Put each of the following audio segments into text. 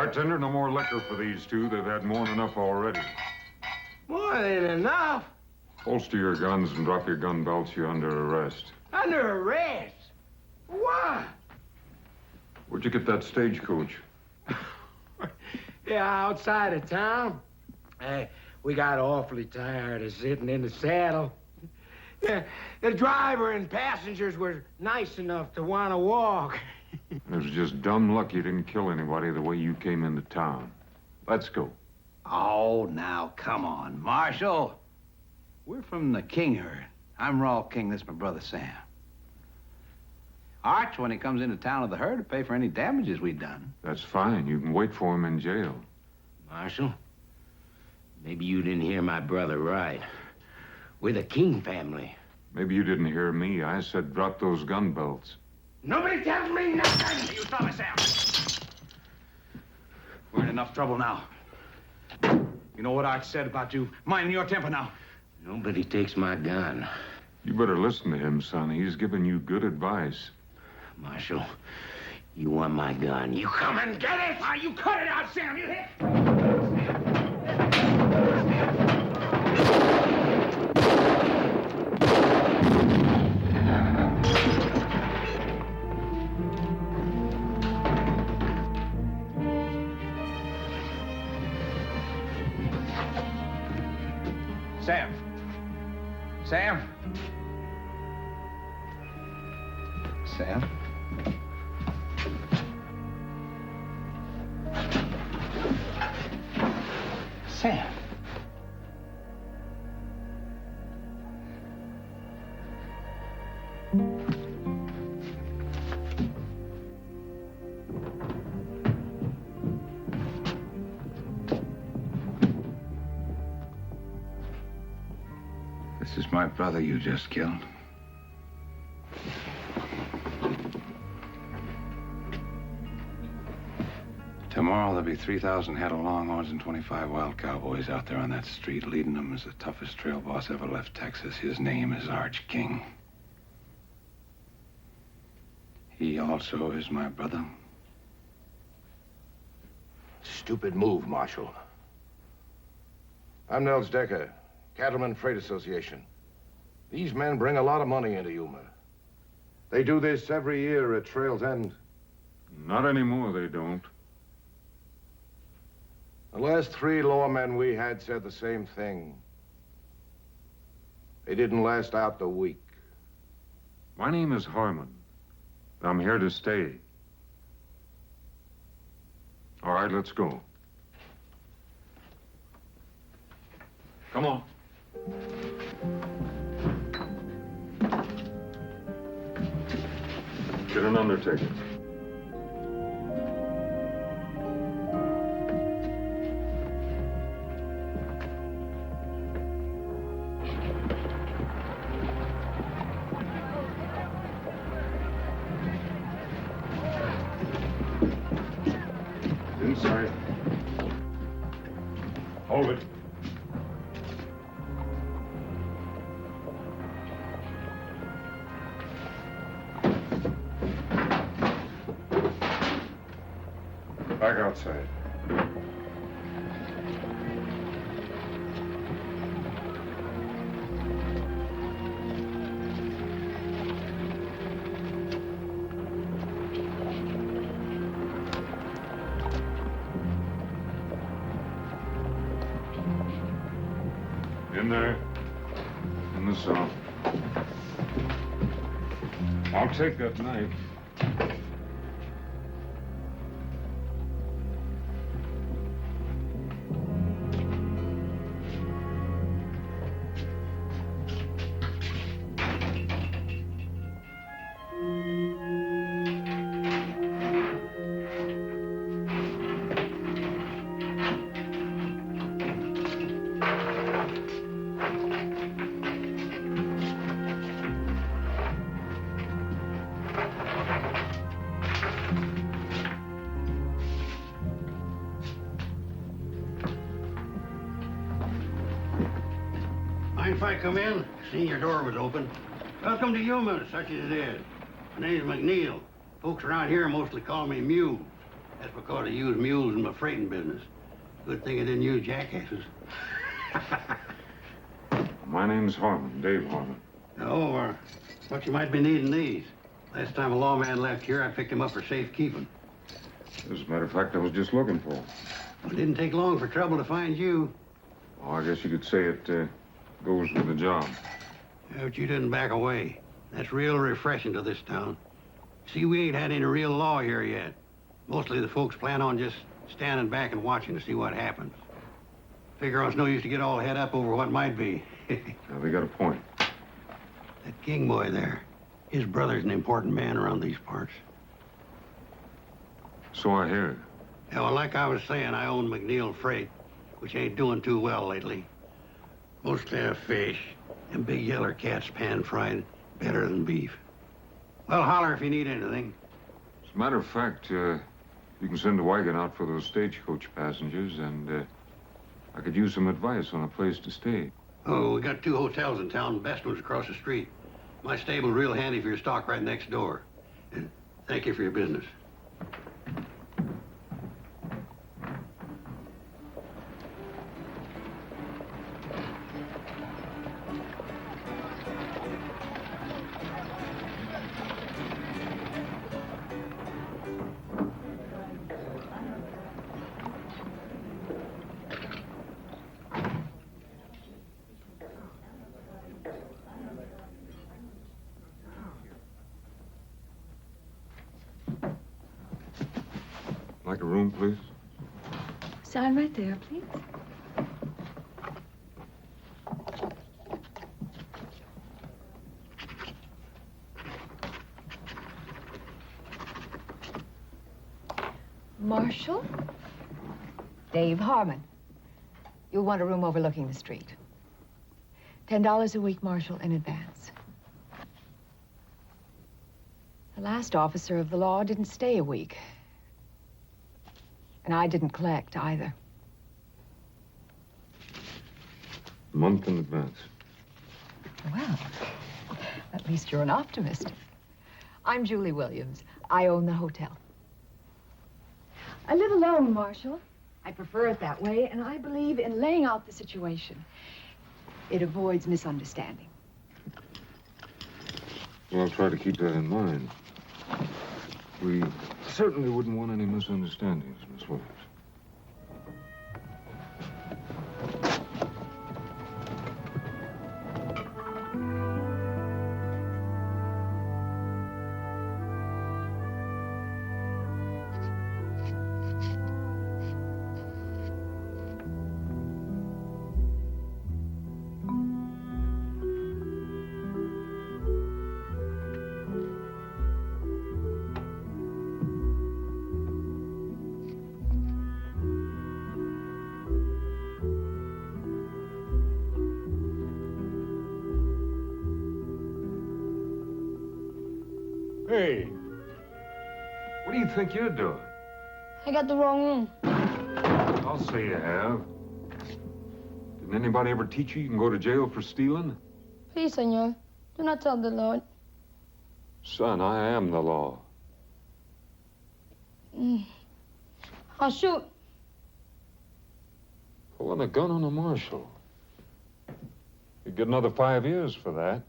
Bartender, no more liquor for these two. They've had more than enough already. More than enough? Holster your guns and drop your gun belts. You're under arrest. Under arrest? Why? Where'd you get that stagecoach? Yeah, outside of town. Hey, we got awfully tired of sitting in the saddle. Yeah, the driver and passengers were nice enough to want to walk. It was just dumb luck you didn't kill anybody the way you came into town. Let's go. Oh, now, come on, Marshal. We're from the King herd. I'm Raw King. This is my brother, Sam. Arch, when he comes into town with the herd, to pay for any damages we've done. That's fine. You can wait for him in jail. Marshal, maybe you didn't hear my brother right. We're the King family. Maybe you didn't hear me. I said drop those gun belts. Nobody tells me nothing! You stop it, Sam. We're in enough trouble now. You know what Arch said about you minding your temper now. Nobody takes my gun. You better listen to him, son. He's giving you good advice. Marshal, you want my gun. You come and get it! Ah, you cut it out, Sam. You hit. Sam. Sam. Sam. Sam. This is my brother you just killed. Tomorrow there'll be 3,000 head of longhorns and 25 wild cowboys out there on that street. Leading them is the toughest trail boss ever left Texas. His name is Arch King. He also is my brother. Stupid move, Marshal. I'm Nels Decker, Cattlemen Freight Association. These men bring a lot of money into Yuma. They do this every year at Trail's End. Not anymore, they don't. The last 3 lawmen we had said the same thing. They didn't last out the week. My name is Harmon. I'm here to stay. All right, let's go. Come on. Get an undertaker. Inside. Hold it. Back outside. In there, in the south. I'll take that knife. Mind if I come in? Seen your door was open. Welcome to Yuma, such as it is. My name's McNeil. Folks around here mostly call me Mew. That's because I use mules in my freighting business. Good thing I didn't use jackasses. My name's Harmon, Dave Harmon. Oh, thought you might be needing these. Last time a lawman left here, I picked him up for safekeeping. As a matter of fact, I was just looking for him. It didn't take long for trouble to find you. Oh, I guess you could say it goes with the job. Yeah, but you didn't back away. That's real refreshing to this town. See, we ain't had any real law here yet. Mostly the folks plan on just standing back and watching to see what happens. Figure it's no use to get all head up over what might be. Now, they got a point. That King boy there, his brother's an important man around these parts. So I hear. Yeah, well, like I was saying, I own McNeil Freight, which ain't doing too well lately. Mostly a fish, and big yeller cats pan-fried better than beef. Well, holler if you need anything. As a matter of fact, you can send a wagon out for those stagecoach passengers, and I could use some advice on a place to stay. Oh, we got 2 hotels in town. Best one's across the street. My stable's real handy for your stock right next door. And thank you for your business. Like a room, please? Sign right there, please. Marshal? Dave Harmon. You'll want a room overlooking the street. $10 a week, Marshal, in advance. The last officer of the law didn't stay a week. And I didn't collect either. A month in advance. Well, at least you're an optimist. I'm Julie Williams. I own the hotel. I live alone, Marshal. I prefer it that way, and I believe in laying out the situation. It avoids misunderstanding. Well, I'll try to keep that in mind. We certainly wouldn't want any misunderstandings, Miss Williams. Hey, what do you think you're doing? I got the wrong room. I'll say you have. Didn't anybody ever teach you can go to jail for stealing? Please, senor, do not tell the Lord. Son, I am the law. I'll shoot. Pulling a gun on a marshal. You'd get another 5 years for that.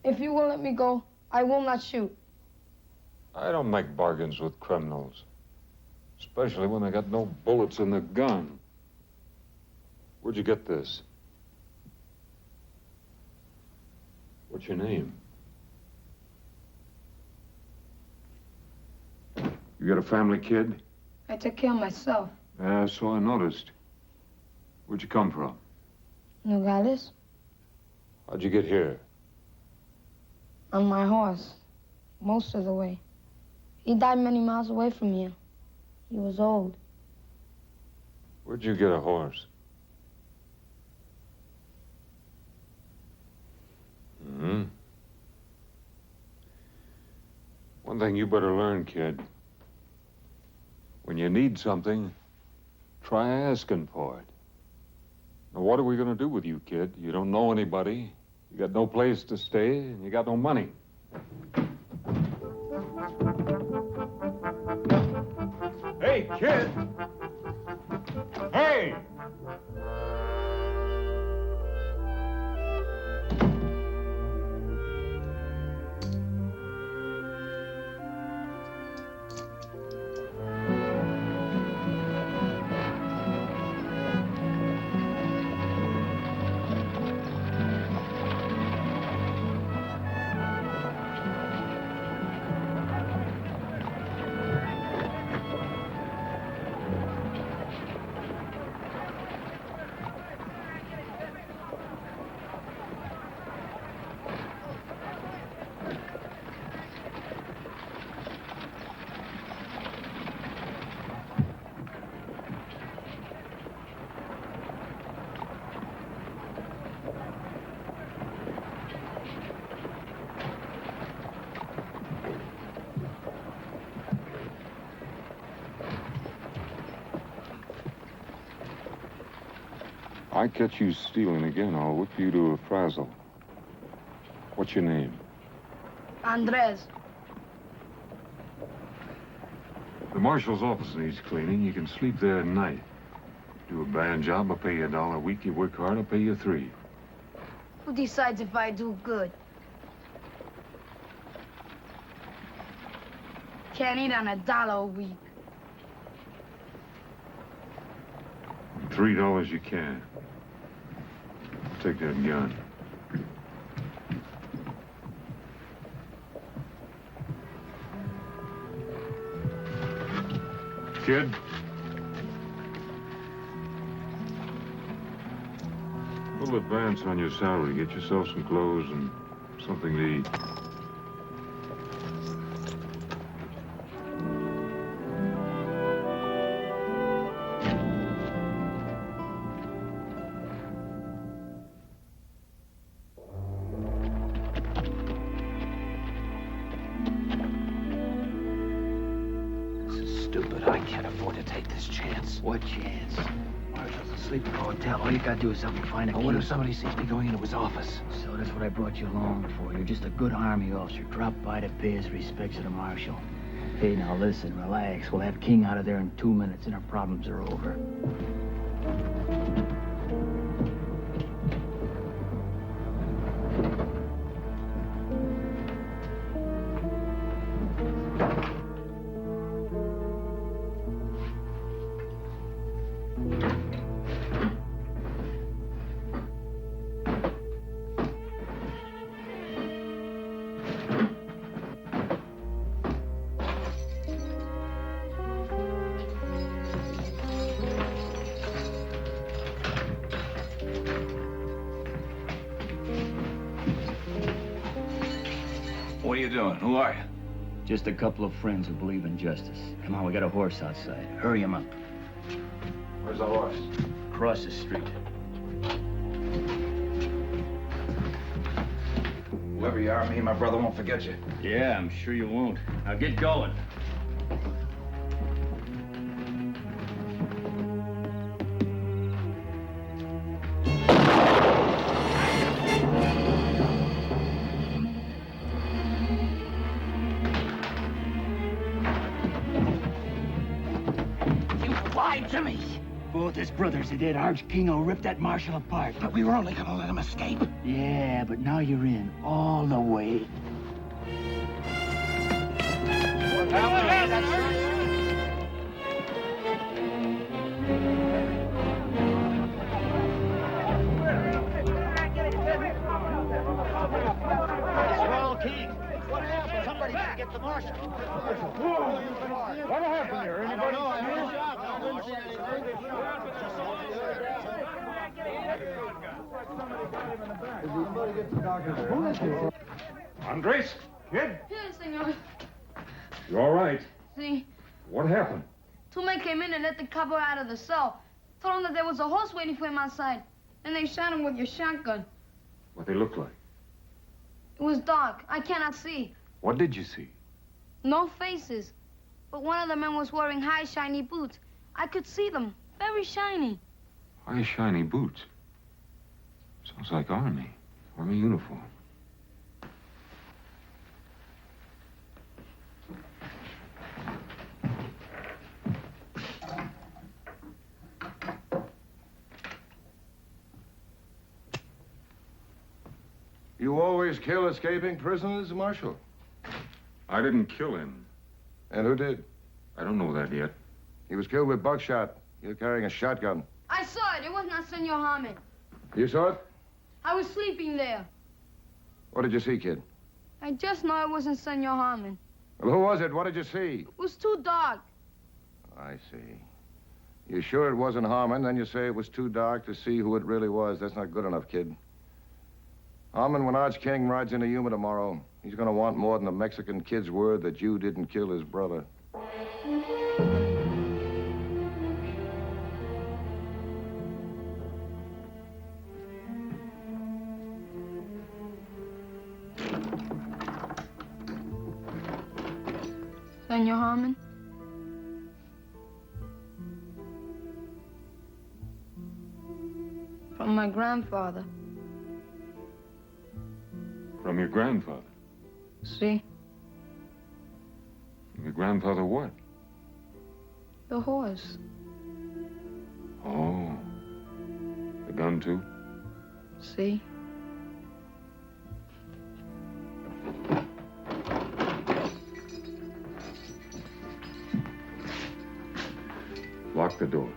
If you will let me go, I will not shoot. I don't make bargains with criminals. Especially when they got no bullets in the gun. Where'd you get this? What's your name? You got a family, kid? I take care of myself. Yeah, so I noticed. Where'd you come from? Nogales? How'd you get here? On my horse. Most of the way. He died many miles away from here. He was old. Where'd you get a horse? One thing you better learn, kid. When you need something, try asking for it. Now, what are we gonna do with you, kid? You don't know anybody. You got no place to stay, and you got no money. kid! Hey! I catch you stealing again, I'll whip you to a frazzle. What's your name? Andres. The marshal's office needs cleaning. You can sleep there at night. Do a bad job, I'll pay you $1 a week. You work hard, I'll pay you $3. Who decides if I do good? Can't eat on $1 a week. $3 you can. Take that gun. Kid? We'll advance on your salary. Get yourself some clothes and something to eat. Stupid. I can't afford to take this chance. What chance? Marshall's asleep in the hotel. All you gotta do is help me find a key. What if somebody sees me going into his office? So that's what I brought you along for. You're just a good army officer. Drop by to pay his respects to the marshal. Hey, now listen, relax. We'll have King out of there in 2 minutes and our problems are over. What are you doing? Who are you? Just a couple of friends who believe in justice. Come on, we got a horse outside. Hurry him up. Where's the horse? Across the street. Whoever you are, me and my brother won't forget you. Yeah, I'm sure you won't. Now get going. Lied to me. Both his brothers are dead. Arch Kingo ripped that marshal apart. But we were only gonna let him escape. Yeah, but now you're in all the way. Well, King, what happened? Somebody got to get the marshal. What happened here? Anybody Andres? Kid? Yes, senor. You all right? See, What happened? two men came in and let the cowboy out of the cell. Told him that there was a horse waiting for him outside. Then they shot him with your shotgun. What they look like? It was dark. I cannot see. What did you see? No faces. But one of the men was wearing high, shiny boots. I could see them. Very shiny. High, shiny boots. Sounds like Army uniform. You always kill escaping prisoners, Marshal? I didn't kill him. And who did? I don't know that yet. He was killed with buckshot. He was carrying a shotgun. I saw it. It was not Senor Harmon. You saw it? I was sleeping there. What did you see, kid? I just know it wasn't Senor Harmon. Well, who was it? What did you see? It was too dark. I see. You sure it wasn't Harmon? Then you say it was too dark to see who it really was. That's not good enough, kid. Harmon, when Arch King rides into Yuma tomorrow, he's gonna want more than a Mexican kid's word that you didn't kill his brother. Senor Harmon? From my grandfather. From your grandfather. See? From your grandfather what? The horse. Oh. The gun, too? See? Lock the door.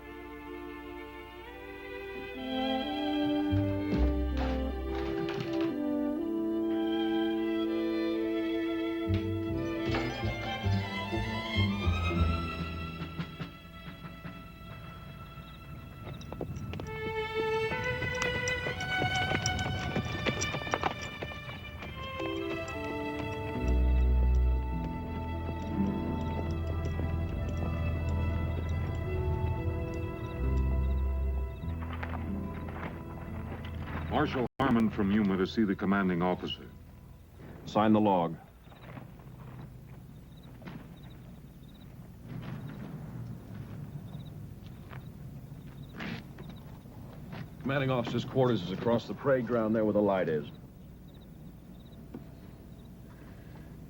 Marshal Harmon from Yuma to see the commanding officer. Sign the log. Commanding officer's quarters is across the parade ground there where the light is.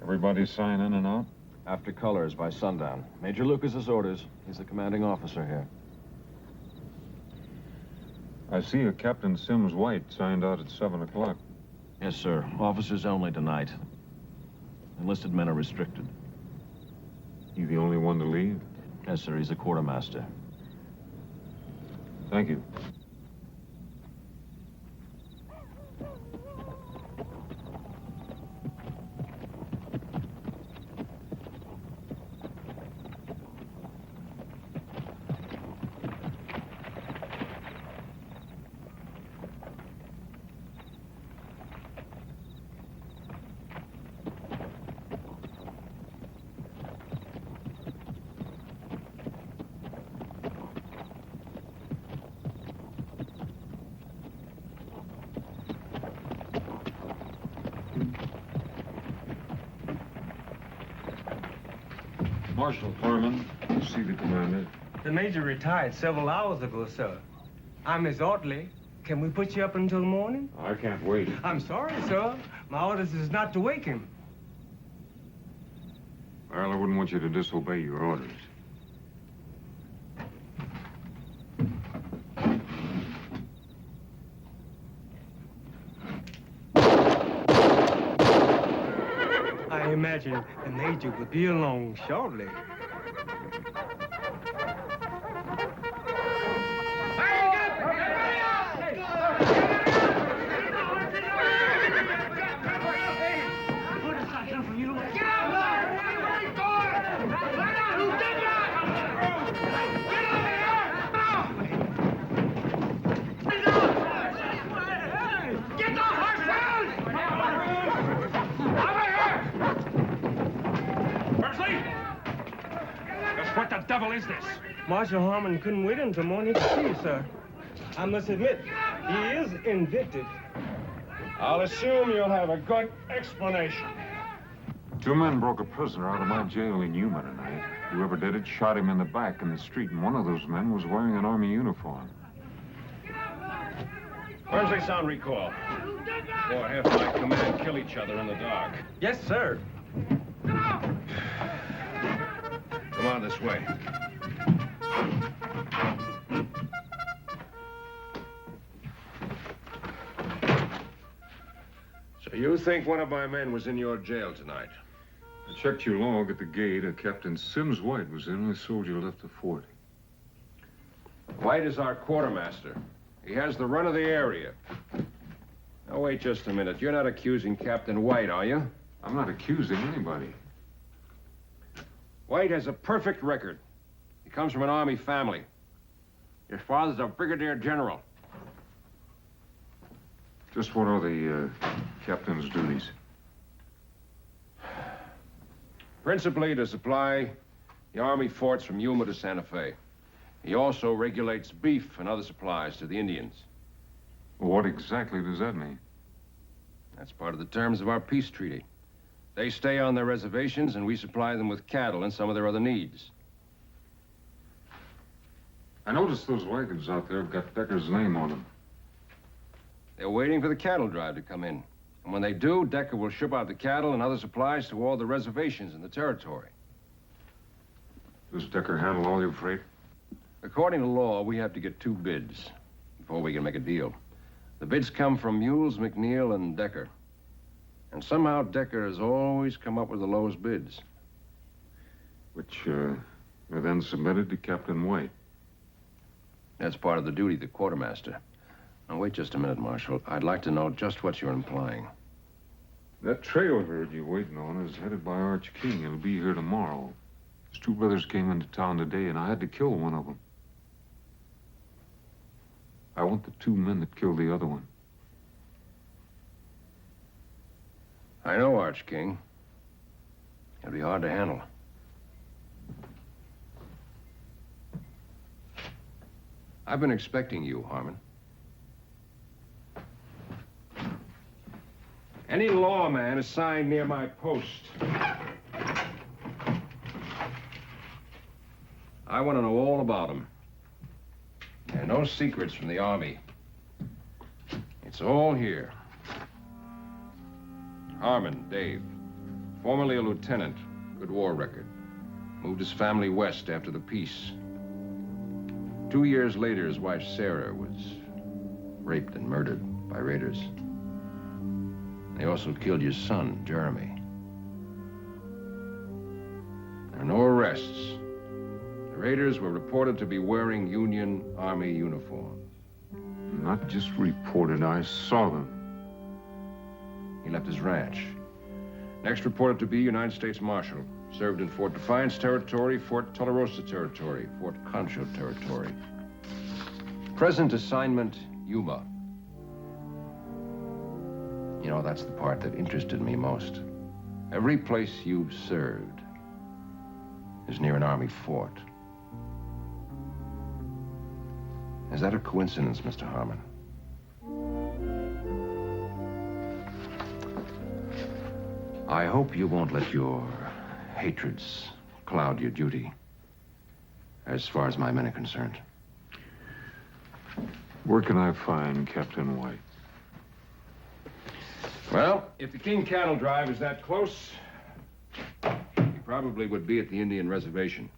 Everybody sign in and out? After colors by sundown. Major Lucas's orders. He's the commanding officer here. I see a Captain Sims White signed out at 7 o'clock. Yes, sir. Officers only tonight. Enlisted men are restricted. You the only one to leave? Yes, sir. He's a quartermaster. Thank you. Marshal Harmon, to see the commander. The major retired several hours ago, sir. I'm his orderly. Can we put you up until the morning? I can't wait. I'm sorry, sir. My orders is not to wake him. Well, I wouldn't want you to disobey your orders. I imagine the major will be along shortly. What the devil is this? Marshal Harmon couldn't wait until morning to see you, sir. I must admit, he is invictus. I'll assume you'll have a good explanation. 2 men broke a prisoner out of my jail in Yuma tonight. Whoever did it shot him in the back in the street, and one of those men was wearing an Army uniform. Where's the sound recall? Or half my command kill each other in the dark. Yes, sir. Come on this way. So you think one of my men was in your jail tonight? I checked your log at the gate. Captain Sims White was in. I sold you left the fort. White is our quartermaster. He has the run of the area. Now, wait just a minute. You're not accusing Captain White, are you? I'm not accusing anybody. White has a perfect record. He comes from an Army family. His father's a brigadier general. Just what are the captain's duties? Principally to supply the Army forts from Yuma to Santa Fe. He also regulates beef and other supplies to the Indians. Well, what exactly does that mean? That's part of the terms of our peace treaty. They stay on their reservations, and we supply them with cattle and some of their other needs. I noticed those wagons out there have got Decker's name on them. They're waiting for the cattle drive to come in. And when they do, Decker will ship out the cattle and other supplies to all the reservations in the territory. Does Decker handle all your freight? According to law, we have to get 2 bids before we can make a deal. The bids come from Mules, McNeil, and Decker. And somehow Decker has always come up with the lowest bids. Which are then submitted to Captain White. That's part of the duty of the quartermaster. Now, wait just a minute, Marshal. I'd like to know just what you're implying. That trail herd you're waiting on is headed by Arch King. It'll be here tomorrow. His 2 brothers came into town today, and I had to kill one of them. I want the 2 men that killed the other one. I know Arch King. It'll be hard to handle. I've been expecting you, Harmon. Any lawman assigned near my post. I want to know all about him. There are no secrets from the Army. It's all here. Harmon, Dave. Formerly a lieutenant. Good war record. Moved his family west after the peace. 2 years later, his wife, Sarah, was raped and murdered by raiders. They also killed your son, Jeremy. There are no arrests. The raiders were reported to be wearing Union Army uniforms. Not just reported, I saw them. He left his ranch. Next reported to be United States Marshal. Served in Fort Defiance Territory, Fort Tularosa Territory, Fort Concho Territory. Present assignment, Yuma. You know, that's the part that interested me most. Every place you've served is near an Army fort. Is that a coincidence, Mr. Harmon? I hope you won't let your hatreds cloud your duty, as far as my men are concerned. Where can I find Captain White? Well, if the King cattle drive is that close, he probably would be at the Indian reservation,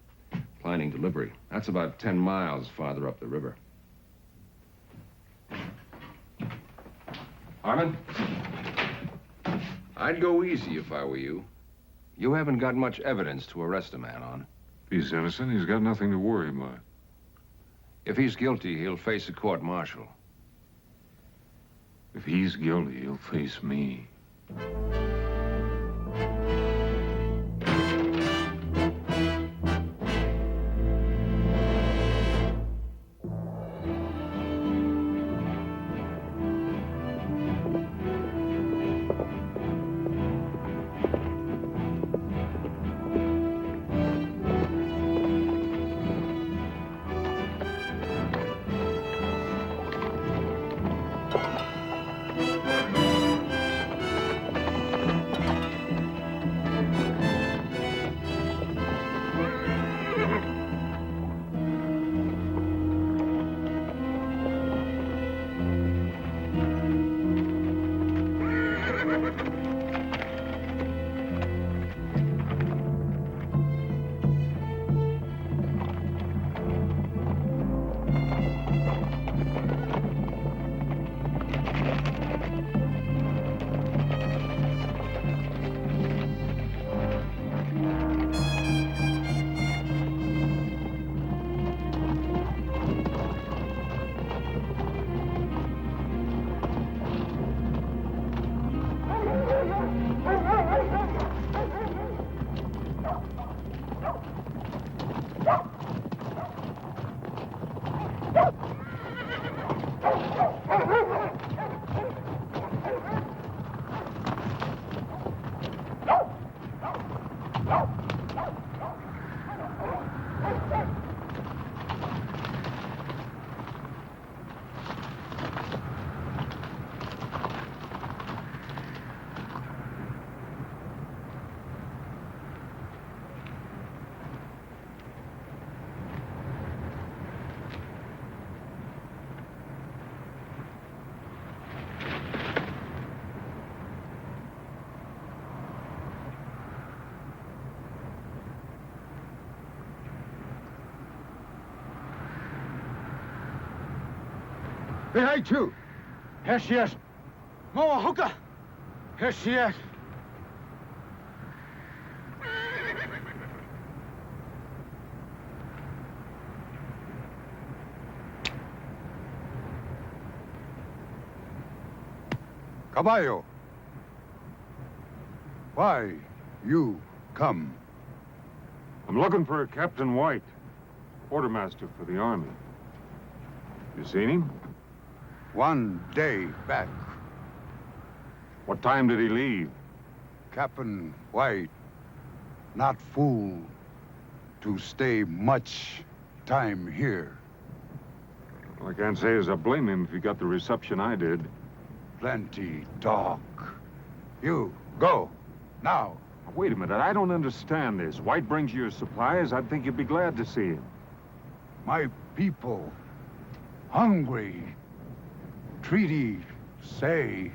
planning delivery. That's about 10 miles farther up the river. Harmon? I'd go easy if I were you. You haven't got much evidence to arrest a man on. If he's innocent, he's got nothing to worry about. If he's guilty, he'll face a court-martial. If he's guilty, he'll face me. Behind you! Here she is! Moa Hooker! Here she is! Caballo. Why you come? I'm looking for Captain White, quartermaster for the Army. You seen him? 1 day back. What time did he leave? Captain White, not fool to stay much time here. Well, I can't say as I blame him if he got the reception I did. Plenty talk. You, go, now. Wait a minute, I don't understand this. White brings you your supplies, I'd think you'd be glad to see him. My people, hungry. Treaty say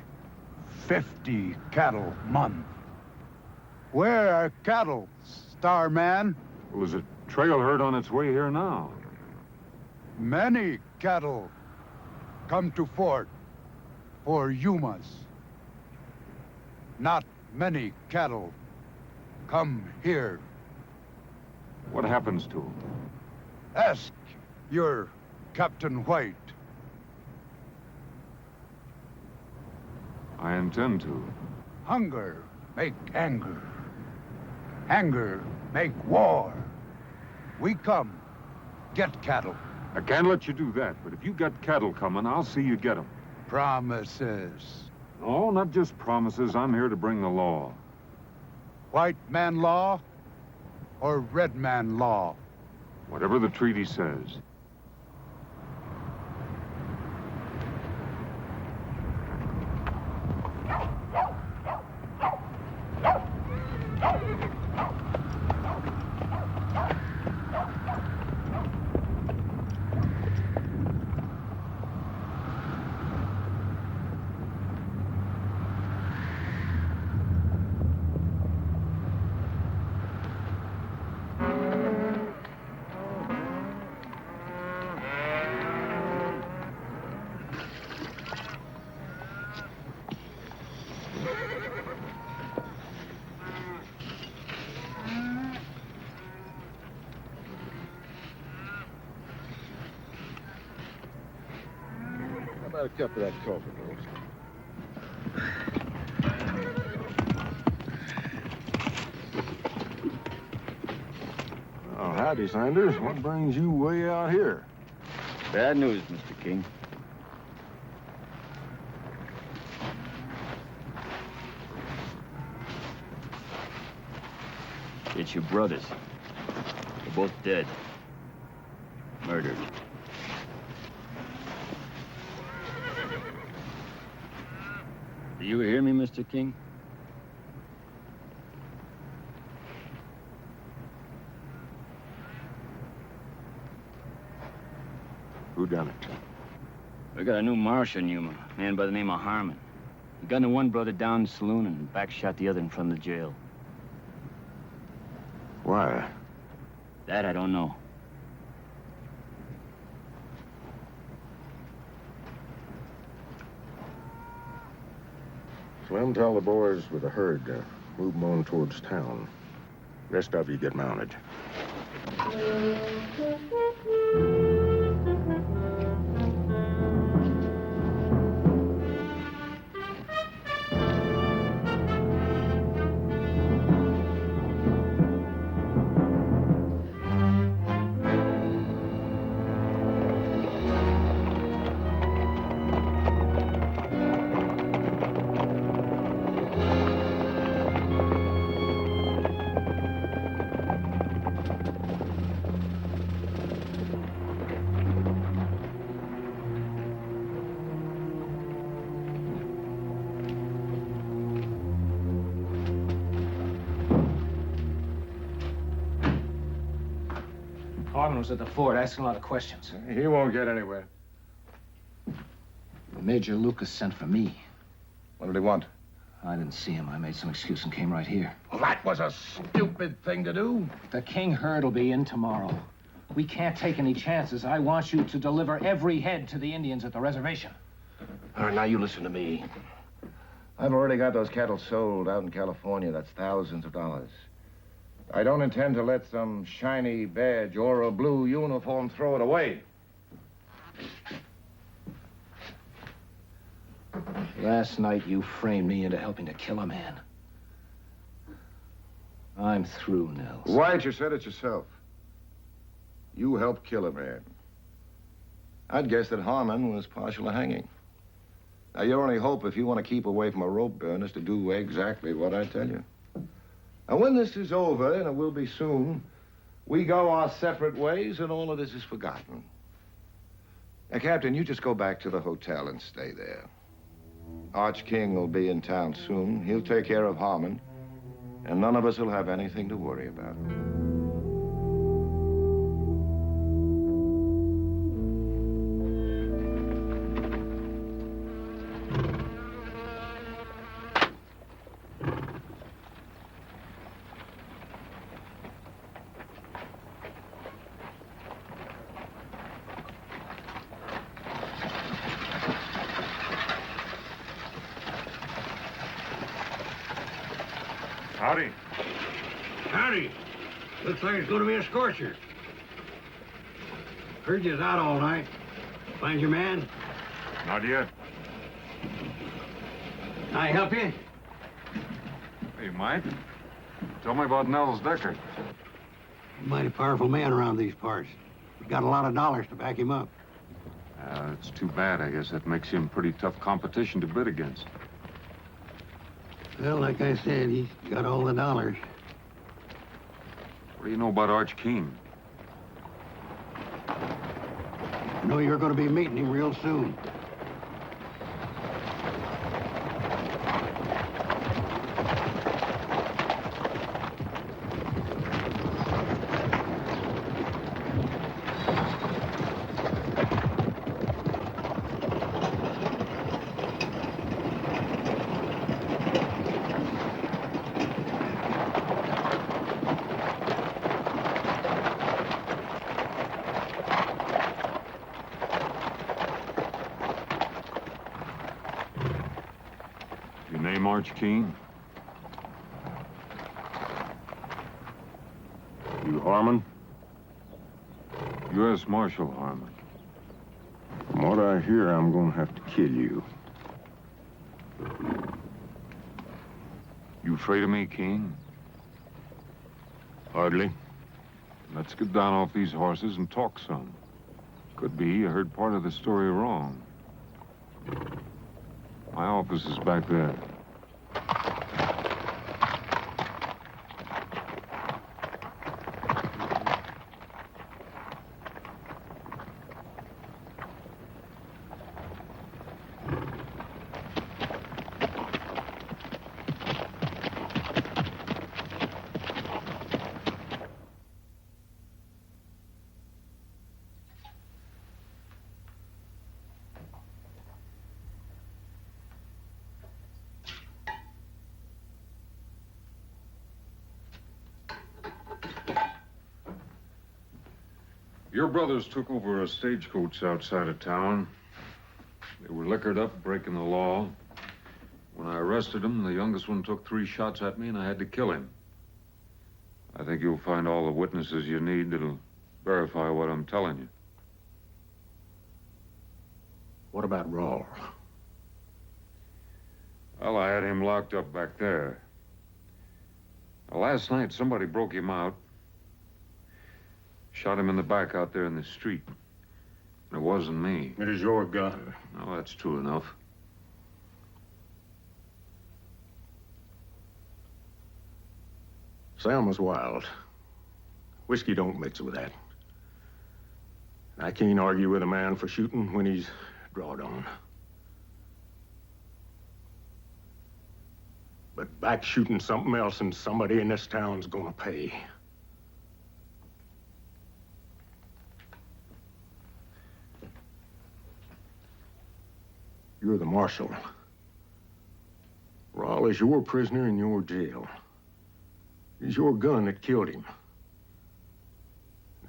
50 cattle month. Where are cattle, Starman? Well, there's a trail herd on its way here now. Many cattle come to fort for Yumas. Not many cattle come here. What happens to him? Ask your Captain White. I intend to. Hunger make anger. Anger make war. We come, get cattle. I can't let you do that, but if you got cattle coming, I'll see you get them. Promises. No, not just promises. I'm here to bring the law. White man law or red man law? Whatever the treaty says. About a cup of that coffee, Rose. Oh, howdy, Sanders. What brings you way out here? Bad news, Mr. King. It's your brothers. They're both dead. Murdered. Do you hear me, Mr. King? Who done it? We got a new marshal in Yuma, a man by the name of Harmon. He gunned one brother down in the saloon and backshot the other in front of the jail. Why? That I don't know. Slim, tell the boys with the herd to move 'em on towards town. Rest of you get mounted. Harmon was at the fort asking a lot of questions. He won't get anywhere. Major Lucas sent for me. What did he want? I didn't see him. I made some excuse and came right here. Well, that was a stupid thing to do. The King herd will be in tomorrow. We can't take any chances. I want you to deliver every head to the Indians at the reservation. All right, now you listen to me. I've already got those cattle sold out in California. That's thousands of dollars. I don't intend to let some shiny badge or a blue uniform throw it away. Last night, you framed me into helping to kill a man. I'm through, Nels. White, you said it yourself. You helped kill a man. I'd guess that Harmon was partial to hanging. Now, your only hope, if you want to keep away from a rope burn, is to do exactly what I tell you. And when this is over, and it will be soon, we go our separate ways, and all of this is forgotten. Now, Captain, you just go back to the hotel and stay there. Arch King will be in town soon. He'll take care of Harmon, and none of us will have anything to worry about. Howdy. Howdy. Looks like it's going to be a scorcher. Heard you was out all night. Find your man? Not yet. Can I help you? Hey, Mike. Tell me about Nels Decker. A mighty powerful man around these parts. He's got a lot of dollars to back him up. It's too bad. I guess that makes him pretty tough competition to bid against. Well, like I said, he's got all the dollars. What do you know about Arch King? I know you're going to be meeting him real soon. Your name Arch King? You Harmon? U.S. Marshal Harmon. From what I hear, I'm gonna have to kill you. You afraid of me, King? Hardly. Let's get down off these horses and talk some. Could be you heard part of the story wrong. My office is back there. Your brothers took over a stagecoach outside of town. They were liquored up, breaking the law. When I arrested them, the youngest one took 3 shots at me, and I had to kill him. I think you'll find all the witnesses you need that'll verify what I'm telling you. What about Rawl? Well, I had him locked up back there. Now, last night, somebody broke him out. Shot him in the back out there in the street. It wasn't me. It is your gun. No, that's true enough. Sam was wild. Whiskey don't mix with that. I can't argue with a man for shooting when he's drawed on. But back shooting something else, and somebody in this town's gonna pay. You're the marshal. Rawl is your prisoner in your jail. It's your gun that killed him.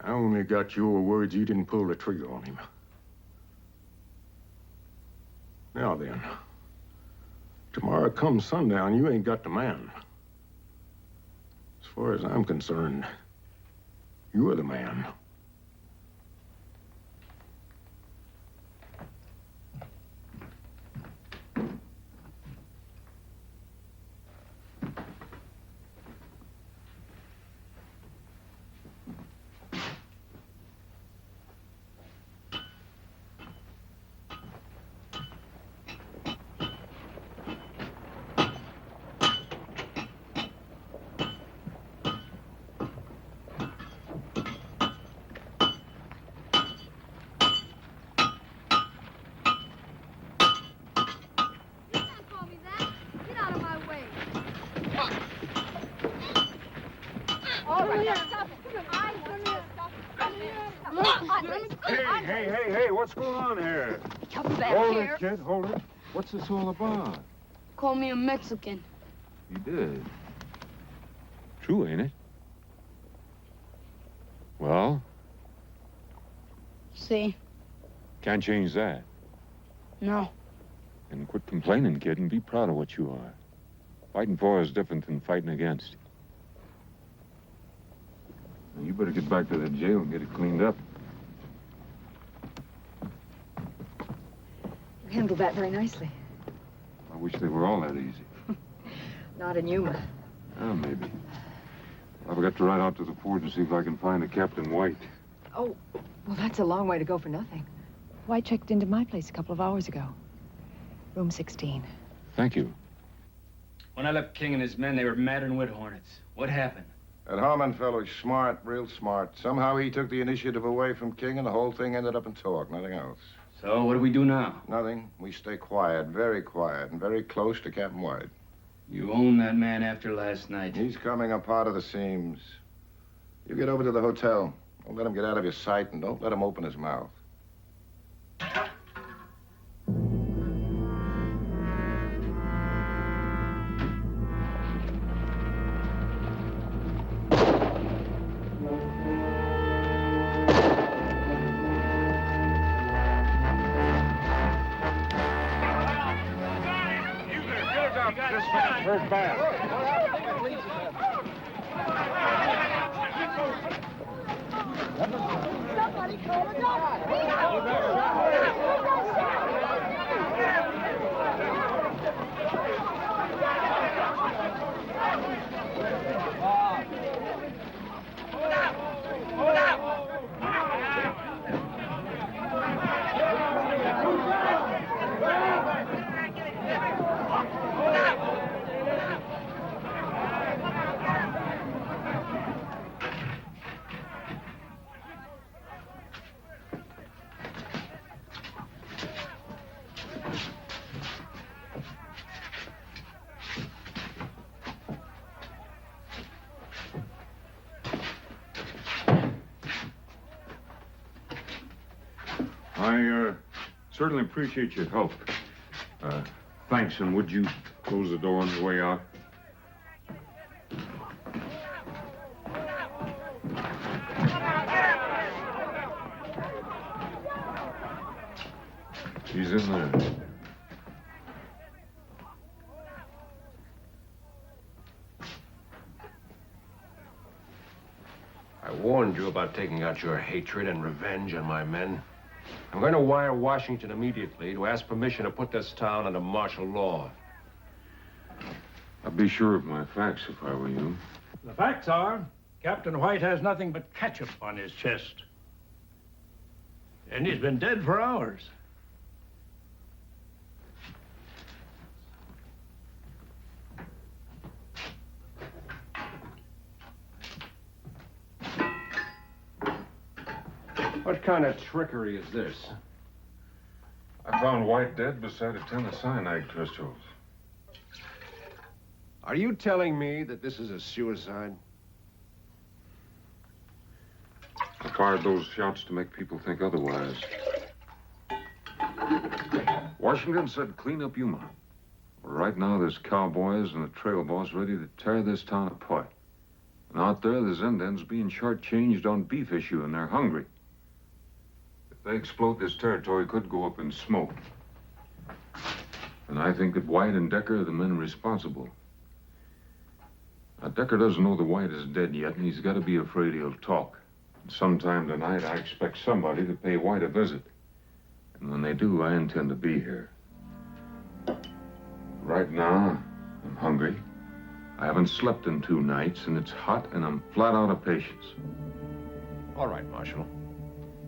I only got your words you didn't pull the trigger on him. Now then, tomorrow come sundown, you ain't got the man. As far as I'm concerned, you're the man. Hey, what's going on here? Come back Hold here. it, kid, hold it. What's this all about? Call me a Mexican. You did. True, ain't it? Well, See? can't change that. No. And quit complaining, kid, and be proud of what you are. Fighting for is different than fighting against. Now, you better get back to the jail and get it cleaned up. You handled that very nicely. I wish they were all that easy. Not in Yuma. Oh, maybe. I've got to ride out to the fort and see if I can find a Captain White. Oh, well, that's a long way to go for nothing. White checked into my place a couple of hours ago. Room 16. Thank you. When I left King and his men, they were madder with hornets. What happened? That Harmon fellow's smart, real smart. Somehow he took the initiative away from King, and the whole thing ended up in talk, nothing else. So, what do we do now? Nothing. We stay quiet, and very close to Captain White. You own that man after last night. He's coming apart of the seams. You get over to the hotel. Don't let him get out of your sight, and don't let him open his mouth. Hurt bad. Somebody call a doctor. I certainly appreciate your help. Thanks, and would you close the door on the way out? She's in there. I warned you about taking out your hatred and revenge on my men. I'm going to wire Washington immediately to ask permission to put this town under martial law. I'd be sure of my facts if I were you. The facts are, Captain White has nothing but ketchup on his chest. And he's been dead for hours. What kind of trickery is this? I found White dead beside a tin of cyanide crystals. Are you telling me that this is a suicide? I fired those shots to make people think otherwise. Washington said clean up Yuma. Well, right now there's cowboys and a trail boss ready to tear this town apart. And out there, there's Indians being shortchanged on beef issue, and they're hungry. If they explode, this territory could go up in smoke. And I think that White and Decker are the men responsible. Now, Decker doesn't know that White is dead yet, and he's got to be afraid he'll talk. And sometime tonight, I expect somebody to pay White a visit. And when they do, I intend to be here. Right now, I'm hungry. I haven't slept in 2 nights, and it's hot, and I'm flat out of patience. All right, Marshal.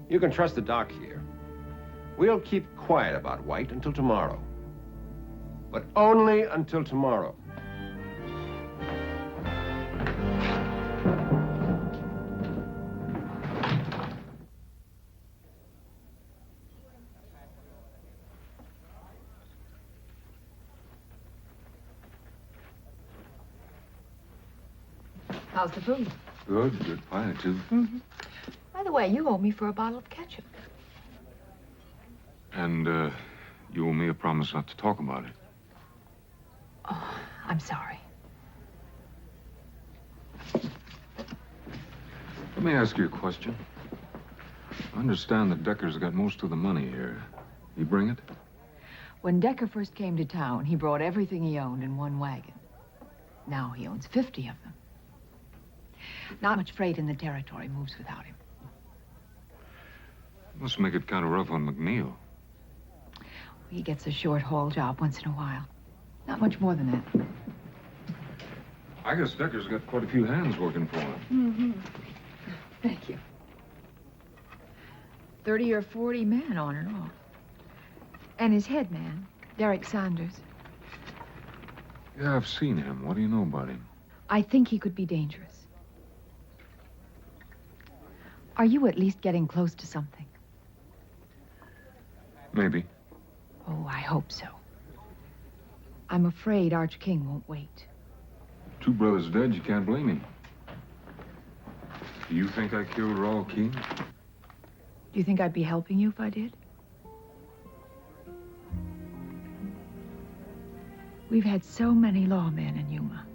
You can trust the doc here. We'll keep quiet about White until tomorrow. But only until tomorrow. How's the food? Good pie, too. Mm-hmm. By the way, you owe me for a bottle of ketchup. And, you owe me a promise not to talk about it. Oh, I'm sorry. Let me ask you a question. I understand that Decker's got most of the money here. You bring it? When Decker first came to town, he brought everything he owned in one wagon. Now he owns 50 of them. Not much freight in the territory moves without him. Must make it kind of rough on McNeil. He gets a short haul job once in a while. Not much more than that. I guess Decker's got quite a few hands working for him. Mm-hmm. Thank you. 30 or 40 men on and off. And his head man, Derek Saunders. Yeah, I've seen him. What do you know about him? I think he could be dangerous. Are you at least getting close to something? Maybe. Oh, I hope so. I'm afraid Arch King won't wait. 2 brothers dead, you can't blame him. Do you think I killed Raul King? Do you think I'd be helping you if I did? We've had so many lawmen in Yuma.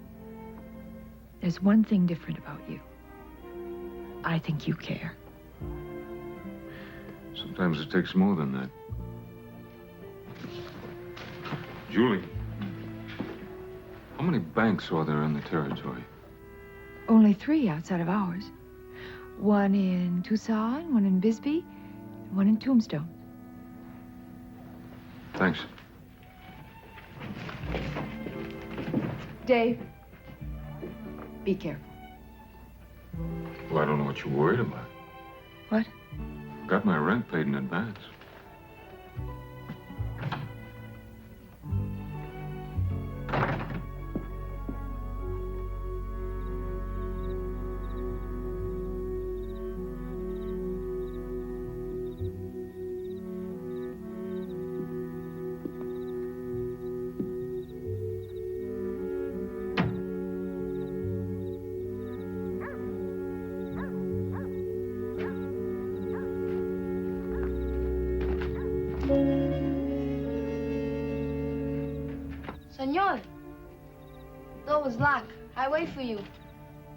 There's one thing different about you. I think you care. Sometimes it takes more than that. Julie, how many banks are there in the territory? Only 3 outside of ours. One in Tucson, one in Bisbee, and one in Tombstone. Thanks. Dave, be careful. Well, I don't know what you're worried about. What? Got my rent paid in advance. Senor, door was locked. I wait for you.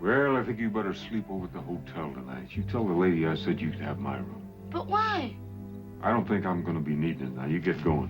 Well, I think you better sleep over at the hotel tonight. You tell the lady I said you could have my room. But why? I don't think I'm going to be needing it. Now, you get going.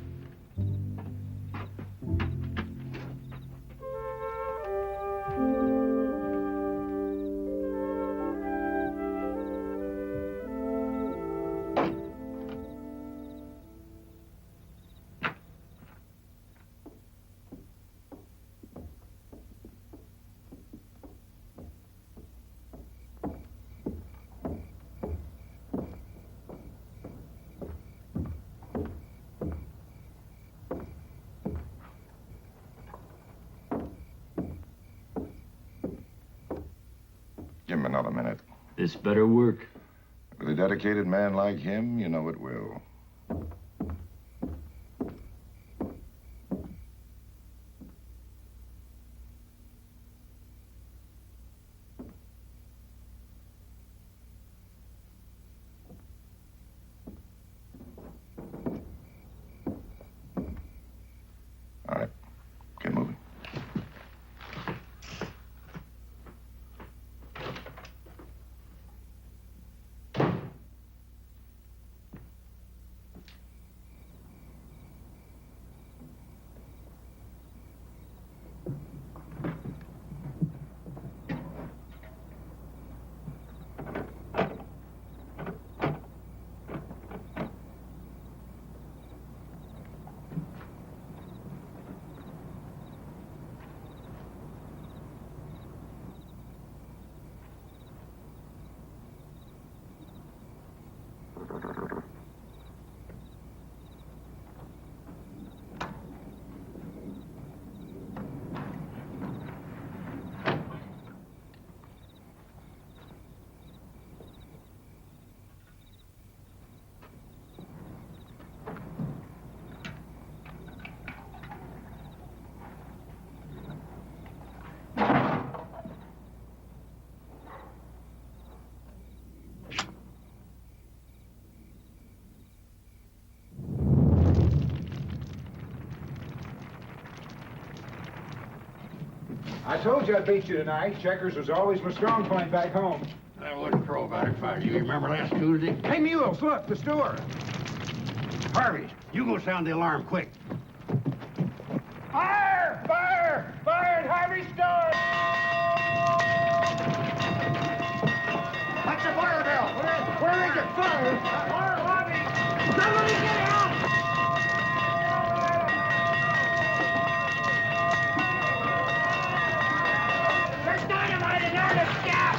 Give him another minute. This better work. With a dedicated man like him, you know it will. All right. Get moving. I told you I'd beat you tonight. Checkers was always my strong point back home. I wouldn't crow about it if I were you. You remember last Tuesday? Hey, Mules, look, the store. Harvey, you go sound the alarm quick. Fire! Fire! Fire at Harvey's store! That's the fire bell. Where is it? Fire! Fire, Harvey! Somebody get out! There's dynamite in there to scout!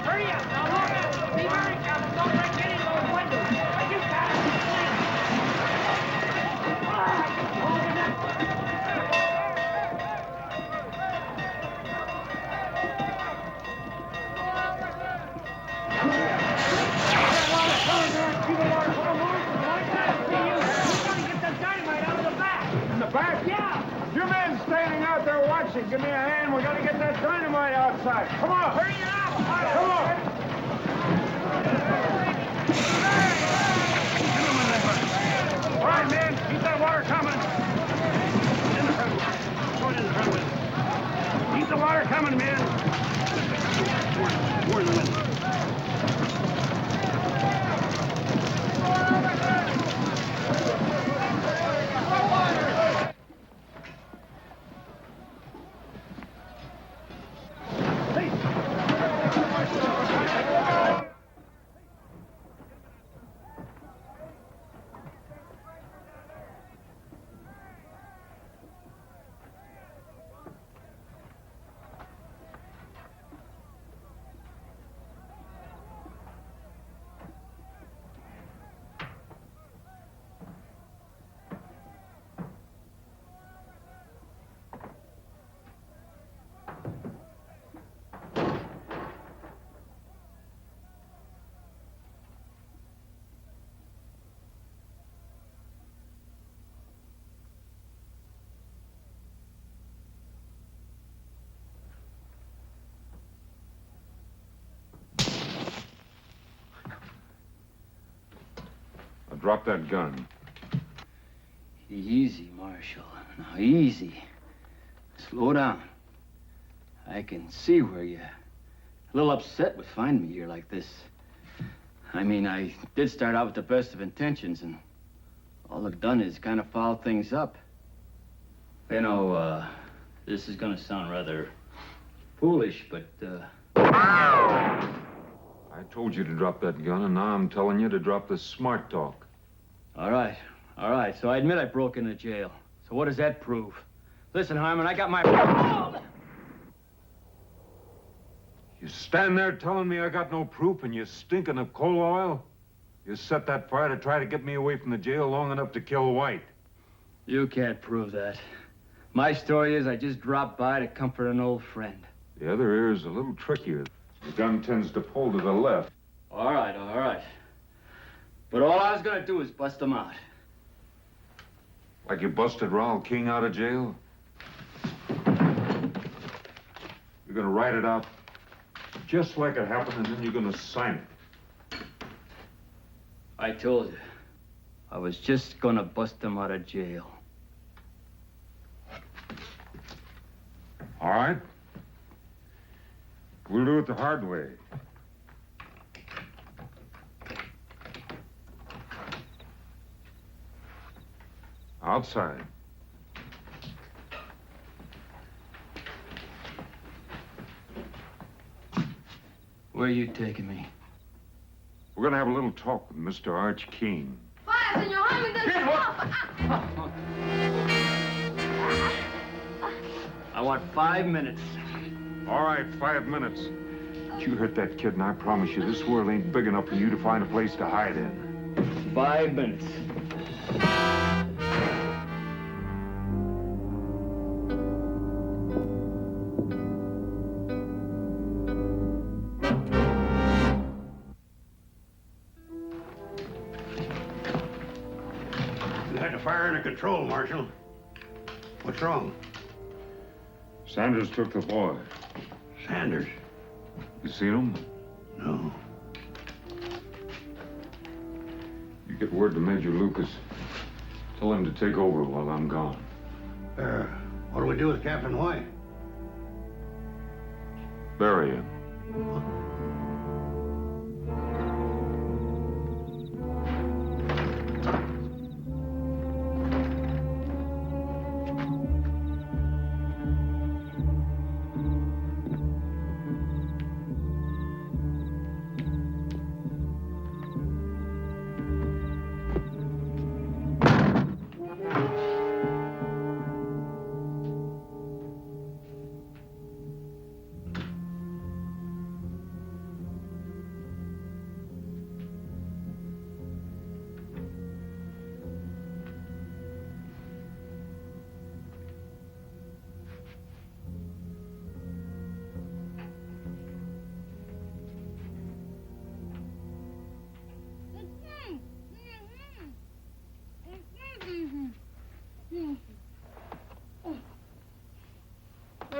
Hurry up! Now, hurry up! Be very careful! Don't break any of those windows! You got it! All right! Hold it up! In the back? Yeah! You men standing out there watching, give me a hand. We gotta get that dynamite outside. Come on! Hurry it up! Come on! All right, men, keep that water coming. In the front. Go in the front with it. Keep the water coming, men. More in the window. Now drop that gun. Easy, Marshal. Now, easy. Slow down. I can see where you're a little upset with finding me here like this. I mean, I did start out with the best of intentions, and all I've done is kind of foul things up. You know, this is gonna sound rather foolish, but, I told you to drop that gun, and now I'm telling you to drop this smart talk. All right. All right, so I admit I broke into jail. So what does that prove? Listen, Harmon, I got my... You stand there telling me I got no proof and you're stinking of coal oil? You set that fire to try to get me away from the jail long enough to kill White. You can't prove that. My story is I just dropped by to comfort an old friend. The other ear is a little trickier. The gun tends to pull to the left. All right, all right. But all I was gonna do is bust him out. Like you busted Raoul King out of jail? You're gonna write it out just like it happened, and then you're gonna sign it. I told you. I was just gonna bust him out of jail. All right? We'll do it the hard way. Outside. Where are you taking me? We're gonna have a little talk with Mr. Arch King. Fire, Senor Harmon, I want 5 minutes. All right, 5 minutes. You hurt that kid, and I promise you, this world ain't big enough for you to find a place to hide in. 5 minutes. You had the fire under control, Marshal. What's wrong? Sanders took the boy. Sanders? You seen him? No. You get word to Major Lucas. Tell him to take over while I'm gone. What do we do with Captain White? Bury him.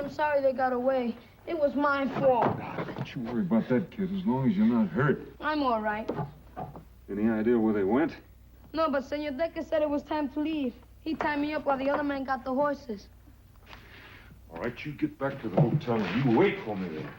I'm sorry they got away. It was my fault. Don't you worry about that, kid, as long as you're not hurt. I'm all right. Any idea where they went? No, but Senor Decker said it was time to leave. He tied me up while the other man got the horses. All right, you get back to the hotel and you wait for me there.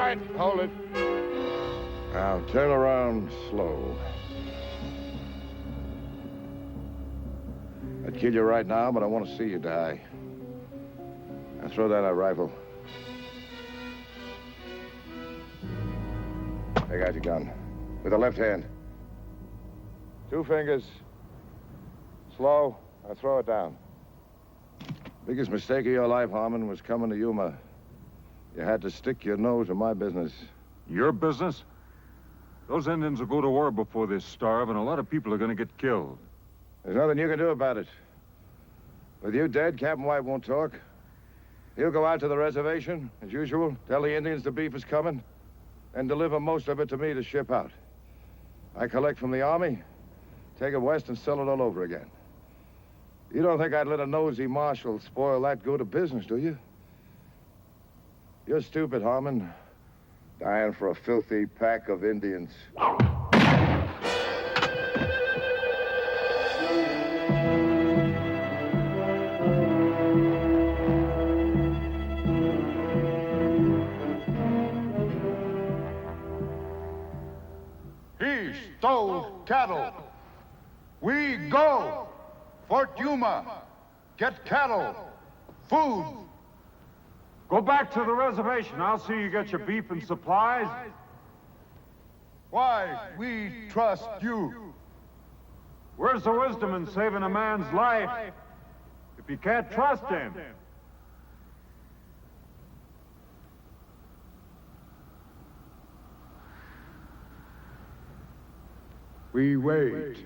right, hold it. Now turn around slow. I'd kill you right now, but I want to see you die. Now throw down that rifle. Take out your gun. With the left hand. 2 fingers. Slow. Now throw it down. Biggest mistake of your life, Harmon, was coming to Yuma. You had to stick your nose in my business. Your business? Those Indians will go to war before they starve, and a lot of people are going to get killed. There's nothing you can do about it. With you dead, Captain White won't talk. He'll go out to the reservation, as usual, tell the Indians the beef is coming, and deliver most of it to me to ship out. I collect from the army, take it west, and sell it all over again. You don't think I'd let a nosy marshal spoil that good a business, do you? You're stupid, Harmon. Dying for a filthy pack of Indians. He stole cattle. We go. Fort Yuma. Get cattle. Food. Go back to the reservation. I'll see you get your beef and supplies. Why, we trust you. Where's the wisdom in saving a man's life if you can't trust him? We wait.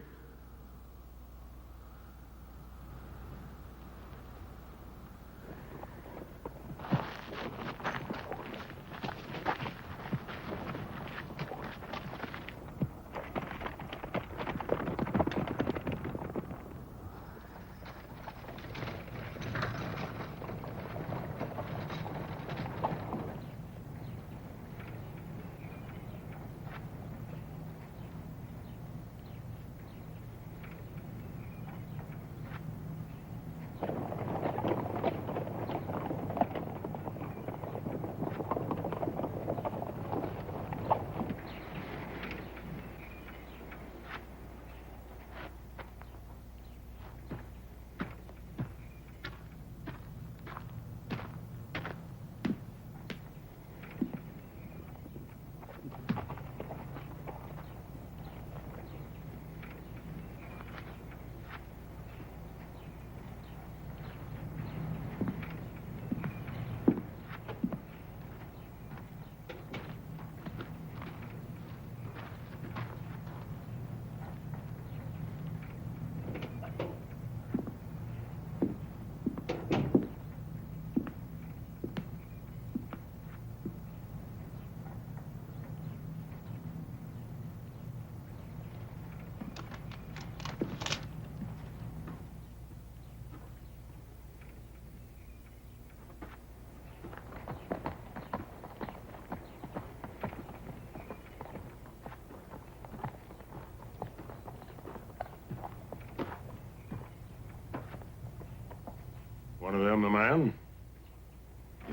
One of them the man?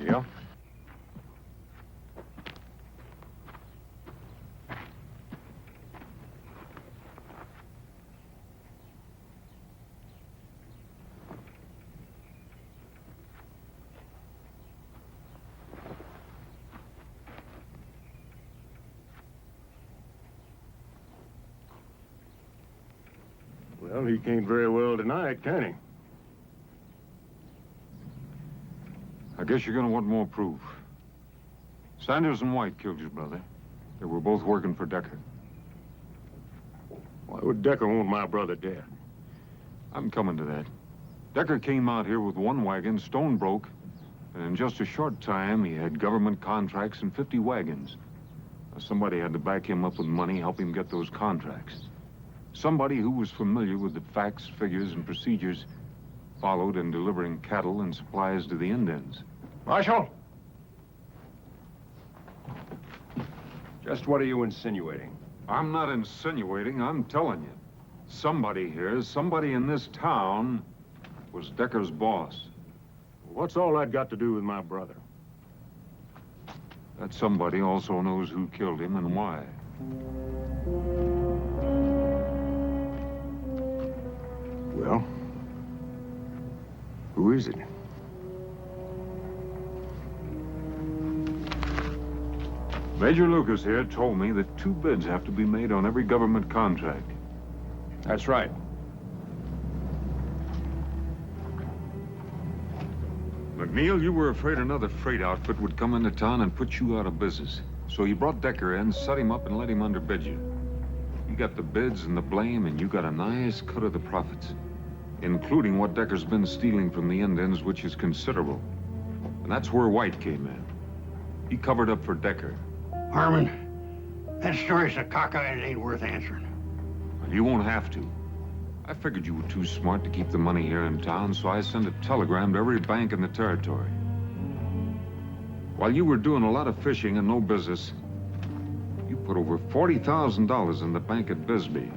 Yeah. Well, he can't very well deny it, can he? I guess you're gonna want more proof. Sanders and White killed your brother. They were both working for Decker. Why would Decker want my brother dead? I'm coming to that. Decker came out here with one wagon, stone broke, and in just a short time, he had government contracts and 50 wagons. Now, somebody had to back him up with money, help him get those contracts. Somebody who was familiar with the facts, figures, and procedures followed in delivering cattle and supplies to the Indians. Marshal! Just what are you insinuating? I'm not insinuating, I'm telling you. Somebody here, somebody in this town, was Decker's boss. What's all that got to do with my brother? That somebody also knows who killed him and why. Well, who is it? Major Lucas here told me that 2 bids have to be made on every government contract. That's right. McNeil, you were afraid another freight outfit would come into town and put you out of business. So you brought Decker in, set him up, and let him underbid you. You got the bids and the blame, and you got a nice cut of the profits, including what Decker's been stealing from the Indians, which is considerable. And that's where White came in. He covered up for Decker. Harmon, that story's a cockeye and it ain't worth answering. Well, you won't have to. I figured you were too smart to keep the money here in town, so I sent a telegram to every bank in the territory. While you were doing a lot of fishing and no business, you put over $40,000 in the bank at Bisbee.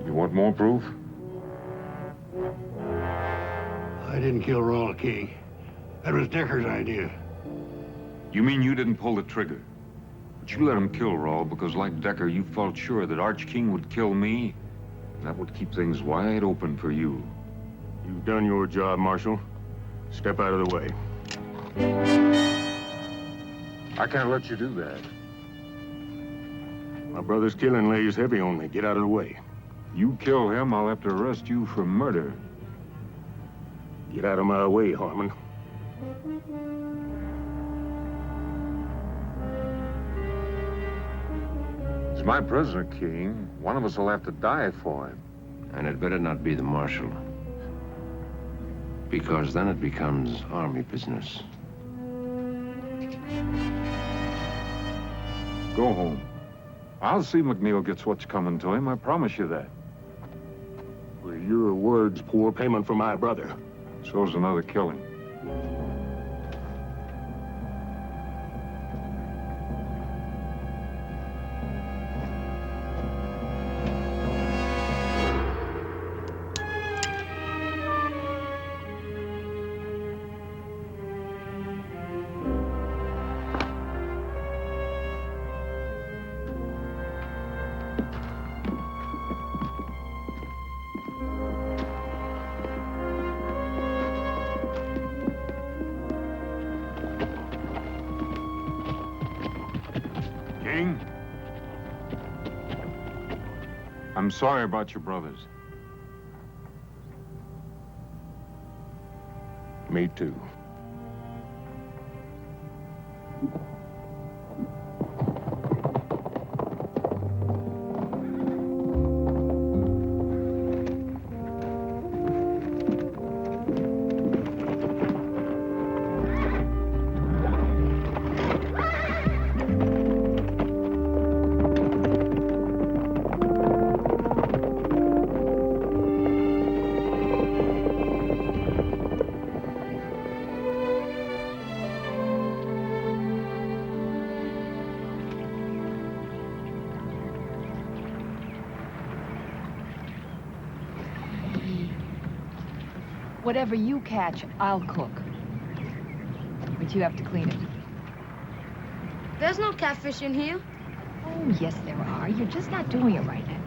You want more proof? I didn't kill Rawl King. That was Decker's idea. You mean you didn't pull the trigger? But you let him kill Rawl because, like Decker, you felt sure that Arch King would kill me. And that would keep things wide open for you. You've done your job, Marshal. Step out of the way. I can't let you do that. My brother's killing lays heavy on me. Get out of the way. You kill him, I'll have to arrest you for murder. Get out of my way, Harmon. He's my prisoner, King. One of us will have to die for him. And it better not be the Marshal. Because then it becomes army business. Go home. I'll see McNeil gets what's coming to him, I promise you that. Well, your word's poor payment for my brother. So's another killing. King? I'm sorry about your brothers. Me too. Whatever you catch, I'll cook. But you have to clean it. There's no catfish in here. Oh, yes, there are. You're just not doing it right now.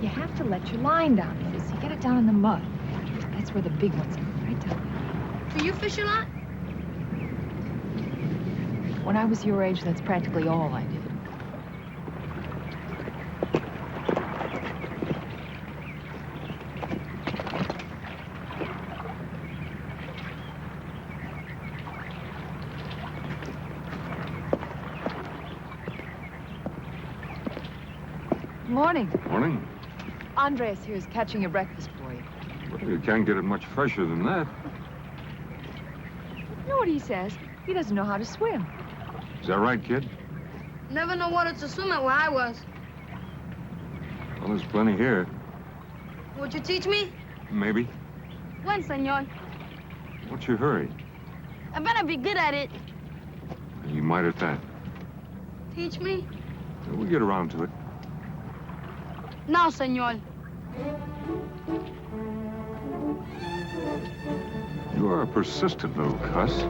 You have to let your line down first. You get it down in the mud. That's where the big ones are, right down. Do you fish a lot? When I was your age, that's practically all I did. Morning. Morning. Andres here is catching your breakfast for you. Well, you can't get it much fresher than that. You know what he says? He doesn't know how to swim. Is that right, kid? Never know water to swim at where I was. Well, there's plenty here. Would you teach me? Maybe. When, senor? What's your hurry? I better be good at it. You might at that. Teach me? We'll get around to it. Now, senor. You are a persistent little cuss.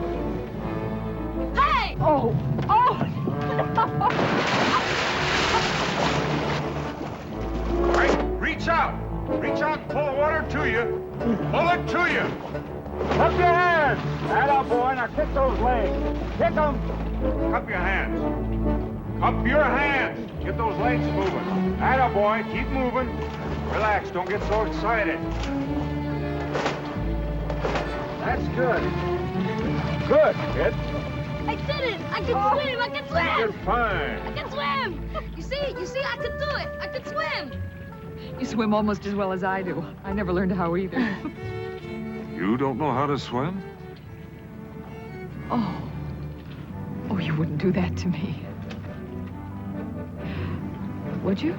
Hey! Oh! Oh! Right, reach out. Reach out and pull the water to you. Pull it to you. Cup your hands. Atta boy, now kick those legs. Kick them. Cup your hands. Cup your hands. Get those legs moving. Atta boy, keep moving. Relax, don't get so excited. That's good. Good, kid. I did it! I can swim! I can swim! You're fine. I can swim! You see, I can do it! I can swim! You swim almost as well as I do. I never learned how either. You don't know how to swim? Oh. Oh, you wouldn't do that to me. Would you?